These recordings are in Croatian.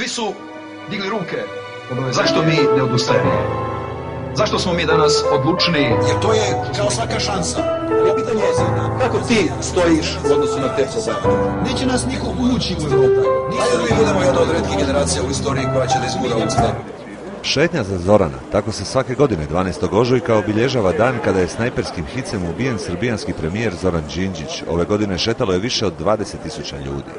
Svi su digli ruke. Zašto mi ne odustajemo? Zašto smo mi danas odlučni? Jer to je kao svaka šansa. Ali pitanje je kako ti stojiš u odnosu na te probleme. Neće nas niko ući u Evropu. Ajde da mi budemo jedna od retkih generacija u istoriji koja će da izgura ovu stvar. Šetnja za Zorana, tako se svake godine 12. ožujka obilježava dan kada je snajperskim hicem ubijen srbijanski premijer Zoran Đinđić. Ove godine šetalo je više od 20.000 ljudi.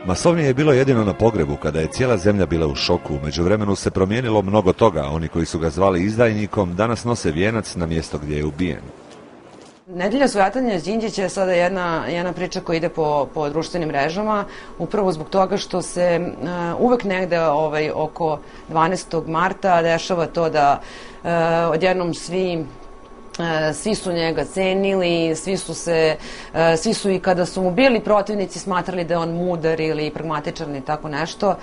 Masovnije je bilo jedino na pogrebu, kada je cijela zemlja bila u šoku. U međuvremenu se promijenilo mnogo toga. Oni koji su ga zvali izdajnikom danas nose vijenac na mjesto gdje je ubijen. Nedelja svojatanja Đinđića je sada jedna priča koja ide po društvenim mrežama, upravo zbog toga što se uvek negde oko 12. marta dešava to da odjednom svi su njega cenili, svi su i kada su mu bili protivnici smatrali da je on mudar ili pragmatičan i tako nešto.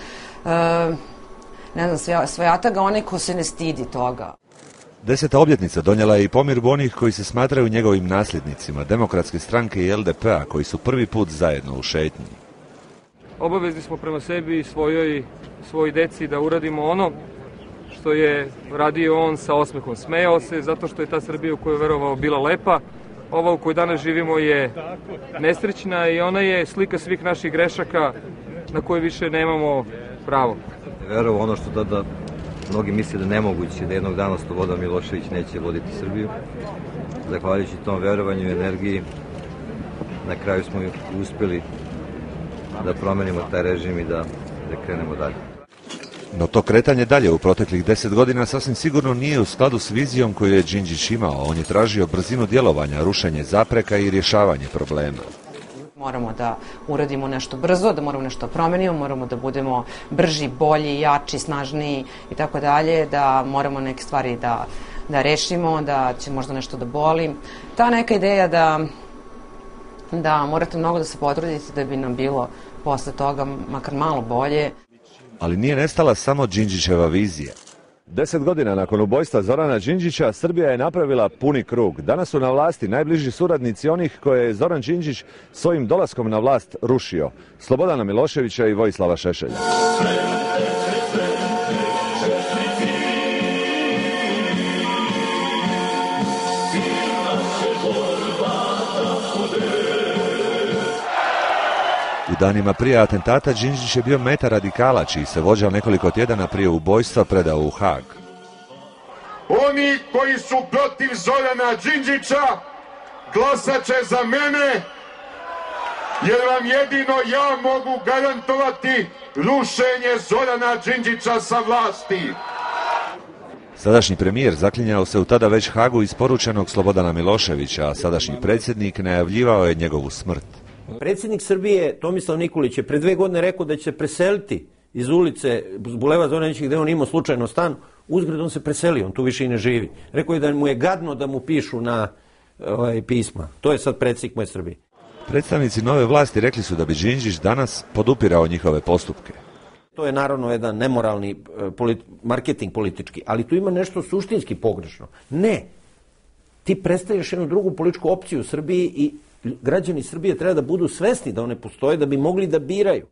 Ne znam, svojata ga onaj ko se ne stidi toga. 10. obljetnica donijela je i pomirbu onih koji se smatraju njegovim nasljednicima, Demokratske stranke i LDP-a, koji su prvi put zajedno u šetnji. Obavezni smo prema sebi i svoj deci da uradimo ono što je radio on sa osmehom. Smejao se zato što je ta Srbija u koju je verovao bila lepa. Ova u kojoj danas živimo je nesrećna i ona je slika svih naših grešaka na koje više nemamo pravo. Verovao ono što tada mnogi misle da nemoguće, da jednog dana Slobodan Milošević neće voditi Srbiju. Zahvaljujući tom verovanju i energiji, na kraju smo uspjeli da promenimo taj režim i da krenemo dalje. No to kretanje dalje u proteklih 10 godina sasvim sigurno nije u skladu s vizijom koju je Đinđić imao. On je tražio brzinu djelovanja, rušenje zapreka i rješavanje problema. Moramo da uradimo nešto brzo, da moramo nešto promenimo, moramo da budemo brži, bolji, jači, snažniji i tako dalje, da moramo neke stvari da rešimo, da će možda nešto da boli. Ta neka ideja da morate mnogo da se potrudite da bi nam bilo posle toga makar malo bolje. Ali nije nestala samo Đinđićeva vizija. 10 godina nakon ubojstva Zorana Đinđića, Srbija je napravila puni krug. Danas su na vlasti najbliži suradnici onih koje je Zoran Đinđić svojim dolaskom na vlast rušio. Slobodana Miloševića i Vojislava Šešelja. U danima prije atentata Đinđić je bio meta radikala, čiji se vođa nekoliko tjedana prije ubojstva predao u Hag. Oni koji su protiv Zorana Đinđića glasat će za mene, jer vam jedino ja mogu garantovati rušenje Zorana Đinđića sa vlasti. Sadašnji premijer zaklinjao se u tada već Hagu isporučenog Slobodana Miloševića, a sadašnji predsjednik najavljivao je njegovu smrt. Predsjednik Srbije Tomislav Nikolić je pre 2 godine rekao da će se preseliti iz ulice Bulevard Zorana Đinđića gde on imao slučajno stan. Uzgred on se preselio, on tu više i ne živi. Rekao je da mu je gadno da mu pišu na pisma. To je sad predsjednik moje Srbije. Predstavnici nove vlasti rekli su da bi Đinđić danas podupirao njihove postupke. To je naravno jedan nemoralni marketing politički, ali tu ima nešto suštinski pogrešno. Ne, ti predstavljaš jednu drugu političku opciju u Srbiji i građani Srbije treba da budu svesni da one postoje da bi mogli da biraju.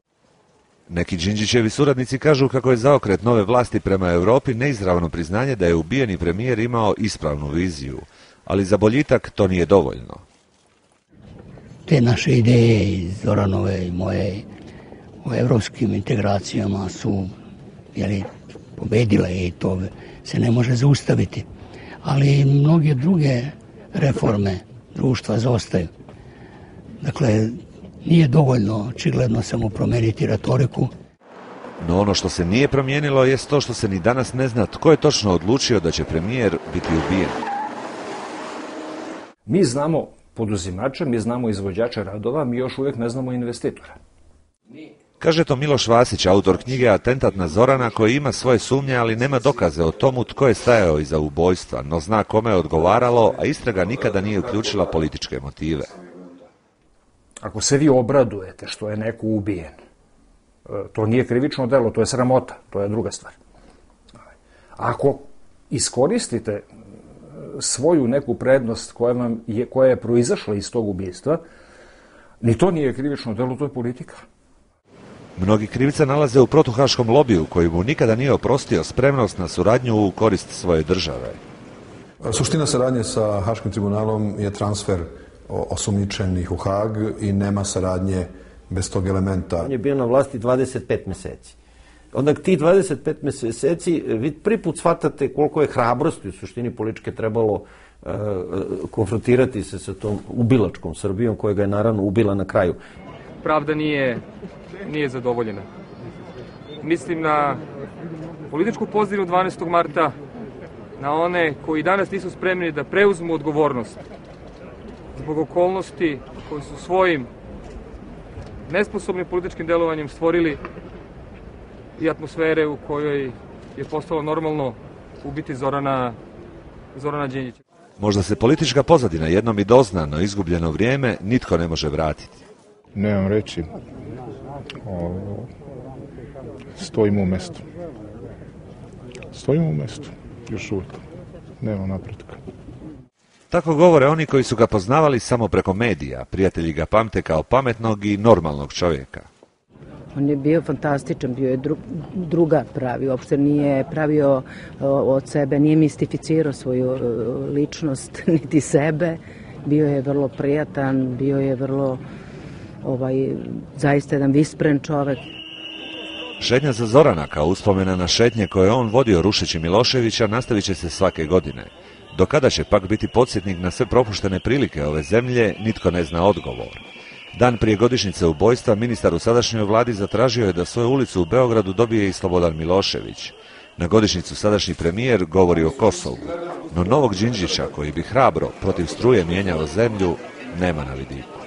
Neki Đinđićevi suradnici kažu kako je zaokret nove vlasti prema Europi neizravno priznanje da je ubijeni premijer imao ispravnu viziju, ali za boljitak to nije dovoljno. Te naše ideje iz Zoranove i moje o evropskim integracijama su pobedile i to se ne može zaustaviti. Ali mnoge druge reforme društva zaostaju. Dakle, nije dovoljno očigledno samo promeniti retoriku. No ono što se nije promijenilo jest to što se ni danas ne zna tko je točno odlučio da će premijer biti ubijen. Mi znamo poduzimača, mi znamo izvođača radova, mi još uvijek ne znamo investitora. Kaže to Miloš Vasić, autor knjige Atentat na Zorana, koji ima svoje sumnje, ali nema dokaze o tomu tko je stajao iza ubojstva, no zna kome je odgovaralo, a istraga nikada nije uključila političke motive. Ako se vi obradujete što je neko ubijen, to nije krivično delo, to je sramota, to je druga stvar. Ako iskoristite svoju neku prednost koja je proizašla iz tog ubijstva, ni to nije krivično delo, to je politika. Mnogi krivice nalaze u protuhaškom lobiju koji mu nikada nije oprostio spremnost na suradnju u korist svoje države. Suština saradnje sa Haškim tribunalom je transfer osumnjičenih u Hag i nema saradnje bez tog elementa. On je bio na vlasti 25 meseci. Onda ti 25 meseci vi prvi put shvatate koliko je hrabrosti u suštini političke trebalo konfrontirati se sa tom ubilačkom Srbijom koja ga je naravno ubila na kraju. Pravda nije zadovoljena. Mislim na političku pozadinu 12. marta, na one koji danas nisu spremni da preuzmu odgovornost zbog okolnosti koji su svojim nesposobnim političkim delovanjem stvorili i atmosfere u kojoj je postalo normalno ubiti Zorana Đinđića. Možda se politička pozadina jednom i dozna, no izgubljeno vrijeme nitko ne može vratiti. Nemam reći, stojimo u mestu. Stojimo u mestu, još uvijek. Nema napretka. Tako govore oni koji su ga poznavali samo preko medija. Prijatelji ga pamte kao pametnog i normalnog čovjeka. On je bio fantastičan, bio je druga pravi, uopšte nije pravio od sebe, nije mistificirao svoju ličnost, niti sebe. Bio je vrlo prijatan, bio je vrlo zaista jedan vispren čovek. Šetnja za Zorana kao uspomena na šetnje koje je on vodio rušeći Miloševića nastavit će se svake godine. Do kada će pak biti podsjetnik na sve propuštene prilike ove zemlje, nitko ne zna odgovor. Dan prije godišnjice ubojstva ministar u sadašnjoj vladi zatražio je da svoju ulicu u Beogradu dobije i Slobodan Milošević. Na godišnjicu sadašnji premijer govori o Kosovu, no novog Đinđića koji bi hrabro protiv struje mijenjao zemlju nema na vidiku.